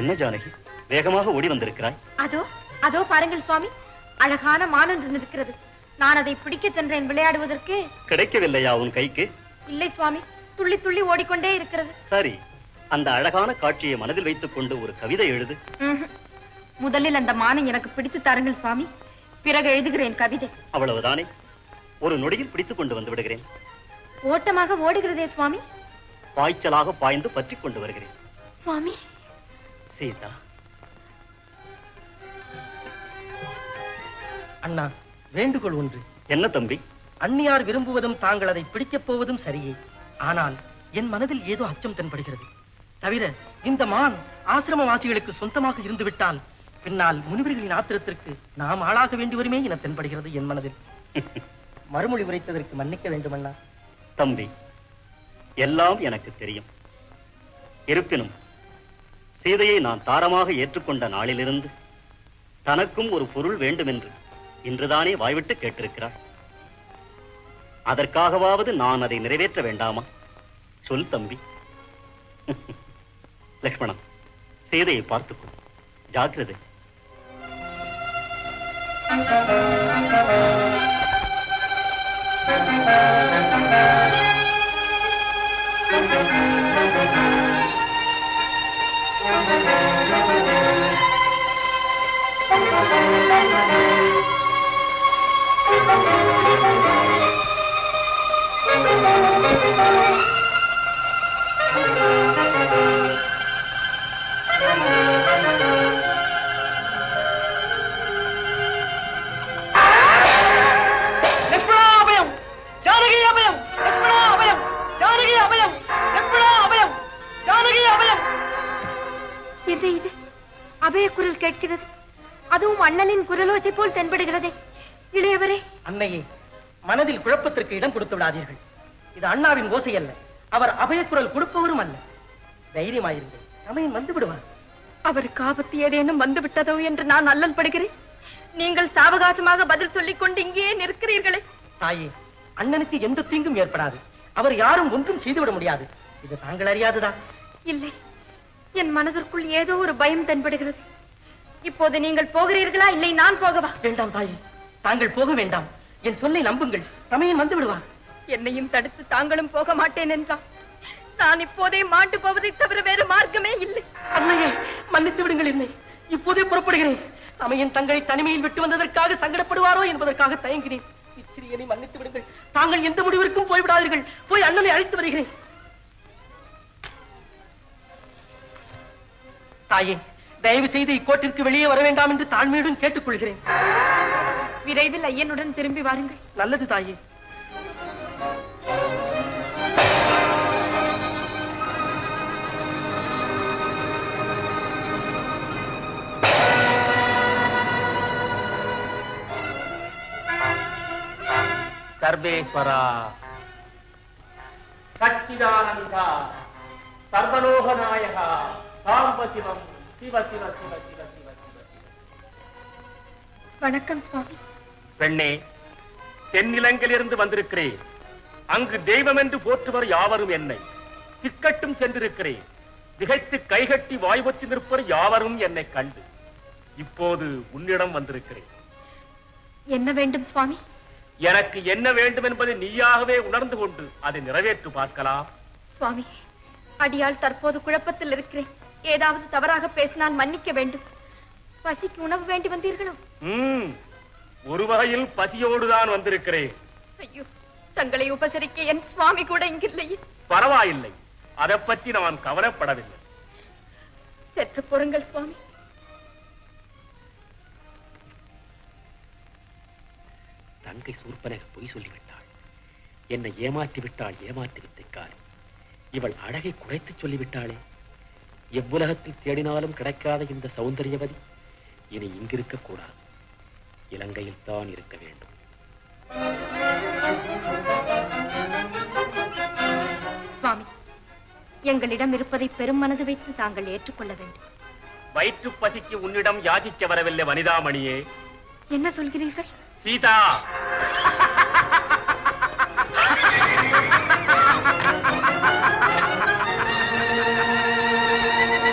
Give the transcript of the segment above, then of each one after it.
என்ன ஜானகி, வேகமாக ஓடி வந்திருக்கிறாய்? அதோ அதோ பாருங்கள் சுவாமி, அழகான மான் ஒன்று நிற்கிறது. நான் அதை பிடிக்க சென்றேன் விளையாடுவதற்கு. கிடைக்கவில்லையா உன் கைக்கு? இல்லை சுவாமி, துள்ளி துள்ளி ஓடிக்கொண்டே இருக்கிறது. சரி, அந்த அழகான காட்சியை மனதில் வைத்துக் கொண்டு ஒரு கவிதை எழுது. முதலில் அந்த மானை எனக்கு பிடித்து தாருங்கள் சுவாமி, பிறகு எழுதுகிறேன் கவிதை. அவ்வளவுதானே? ஒரு நொடியில் பிடித்துக் கொண்டு வந்து விடுகிறேன். ஓட்டமாக ஓடுகிறதே சுவாமி. பாய்ச்சலாக பாய்ந்து பற்றி கொண்டு வருகிறேன். சுவாமி. சீதா. அண்ணா, வேண்டுகோள் ஒன்று. என்ன தம்பி? அண்ணியார் விரும்புவதும் தாங்கள் அதை பிடிக்கப் போவதும் சரியே. ஆனால் என் மனதில் ஏதோ அச்சம் தென்படுகிறது. தவிர இந்த மான் ஆசிரமவாசிகளுக்கு சொந்தமாக இருந்து விட்டால் பின்னால் முனிவர்களின் ஆத்திரத்திற்கு நாம் ஆளாக வேண்டி வருமே என தென்படுகிறது என் மனதில். மறுமொழி உரைத்ததற்கு மன்னிக்க வேண்டும் அண்ணா. தம்பி, எல்லாம் எனக்கு தெரியும். இருப்பினும் சீதையை நான் தாரமாக ஏற்றுக்கொண்ட நாளிலிருந்து தனக்கும் ஒரு பொருள் வேண்டும் என்று இன்றுதானே வாய்விட்டு கேட்டிருக்கிறார். அதற்காகவாவது நான் அதை நிறைவேற்ற வேண்டாமா? சொல் தம்பி. லக்ஷ்மணா, சீதையை பார்த்துக்கோ. ஜாக்கிரதை. அபய குரல் கேட்கிறது. அதுவும் அண்ணனின் குரலோசை போல் தென்படுகிறதே. இளையவரே. அன்னையே, மனதில் குழப்பத்திற்கு இடம் கொடுத்து விடாதீர்கள். இது அண்ணாவின் ஓசை அல்ல. அவர் அபயக்குரல் கொடுப்பவரும் அல்ல. தைரியமாயிருங்கள், சமயம் வந்து விடுவார். அவருக்கு ஆபத்து ஏதேனும் வந்து விட்டதோ என்று நான் அல்லல் படுகிறேன். நீங்கள் சாவகாசமாக பதில் சொல்லிக் கொண்டு இங்கேயே நிற்கிறீர்களே. தாயே, அண்ணனுக்கு எந்த தீங்கும் ஏற்படாது. அவர் யாரும் ஒன்றும் செய்துவிட முடியாது. இது தாங்கள் அறியாதுதான். இல்லை, என் மனதிற்குள் ஏதோ ஒரு பயம் தென்படுகிறது. இப்போது நீங்கள் போகிறீர்களா, இல்லை நான் போகவா? வேண்டாம் தாயே, தாங்கள் போக வேண்டாம். என் சொல்லை நம்புங்கள், சமயம் வந்து விடுவார். என்னையும் தடுத்து தாங்களும் போக மாட்டேன் என்றால் நான் இப்போதே மாண்டு போவதை தவிர வேறு மார்க்கமே இல்லை. அன்னையே, மன்னித்து விடுங்கள். என்னை இப்போதே புறப்படுகிறேன். சமயம் தங்களை தனிமையில் விட்டு வந்ததற்காக சங்கடப்படுவாரோ என்பதற்காக தயங்கினேன். இச்சிறியனை மன்னித்து விடுங்கள். தாங்கள் எந்த முடிவிற்கும் போய்விடாதீர்கள். போய் அண்ணனை அழைத்து வருகிறேன். தாயே, தயவு செய்து இக்கோட்டிற்கு வெளியே வர வேண்டாம் என்று தாழ்மையுடன் கேட்டுக்கொள்கிறேன். விரைவில் ஐயனுடன் திரும்பி வாருங்கள். நல்லது தாயே. சர்வேஸ்வரா, சச்சிதானந்தா, சர்வலோகநாயகா, சாம்பசிவம், சிவ சிவ சிவ சிவ சிவ சிவ. வணக்கம் சுவாமி. பெண்ணே, தென்னிலங்கிலிருந்து வந்திருக்கிறேன். அங்கு தெய்வம் என்று போற்றுவர் யாவரும் என்னை. திக்கட்டும் சென்றிருக்கிறேன். திகைத்து கைகட்டி வாய்வச்சு நிற்பவர் யாவரும் என்னை கண்டு இப்போது உன்னிடம் வந்திருக்கிறேன். என்ன வேண்டும் சுவாமி? எனக்கு என்ன வேண்டும் என்பதை நீயாகவே உணர்ந்து கொண்டு அதை நிறைவேற்று பார்க்கலாம். சுவாமி, அடியால் தற்போது குழப்பத்தில் இருக்கிறேன். ஏதாவது தவறாக பேசினால் மன்னிக்க வேண்டும். பசிக்கு உணவு வேண்டி வந்தீர்களோ? ஒரு வகையில் பசியோடுதான் வந்திருக்கிறேன். ஐயோ, தங்களை உபசரிக்க என் சுவாமி கூட இங்கில்லையே. பரவாயில்லை, அதை பற்றி நான் கவலைப்படவில்லை. சற்று பொறுங்கள் சுவாமி. தங்கை சூர்பனக பொய் சொல்லிவிட்டாள். என்னை ஏமாற்றி விட்டாள். ஏமாற்றி விட்டாள். இவள் அழகை குறைத்து சொல்லிவிட்டாளே. எவ்வுலகத்தில் தேடினாலும் கிடைக்காத இந்த சௌந்தரியவதி இனி இங்கிருக்க கூடாது. இலங்கையில் தான் இருக்க வேண்டும். சுவாமி, எங்களிடம் இருப்பதை பெரும் மனது வைத்து தாங்கள் ஏற்றுக்கொள்ள வேண்டும். வயிற்று பசிக்கு உன்னிடம் யாசிக்க வரவில்லை வனிதாமணியே. என்ன சொல்கிறீர்கள்? சீதா,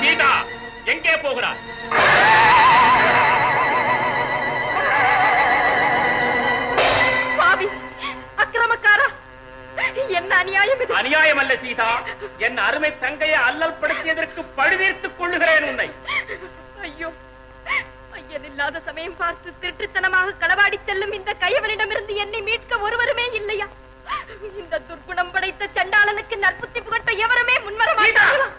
சீதா எங்கே அநியாயம் இது. அநியாயம் அல்ல சீதா, என் அருமை தங்கையை அல்லல் படுத்தியதற்கு பழிதீர்த்துக் கொள்ளுகிறேன் உன்னை. ஐயோ, ஐயன் இல்லாத சமயம் பார்த்து திருட்டுத்தனமாக களவாடி செல்லும் இந்த கையவனிடமிருந்து என்னை மீட்க ஒருவருமே இல்லையா? இந்த துர்குணம் படைத்த சண்டாளனுக்கு நற்புத்தி புகட்ட எவருமே முன்வர மாட்டார்களா?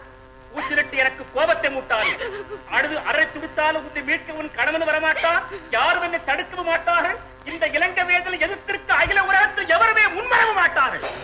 ஊசிலிட்டு எனக்கு கோபத்தை மூட்டால் அழுது அரைத்து விட்டாலும் உன்னை மீட்க உன் கணவன் வரமாட்டான், யாரும் என்னை தடுக்கவும் மாட்டான்.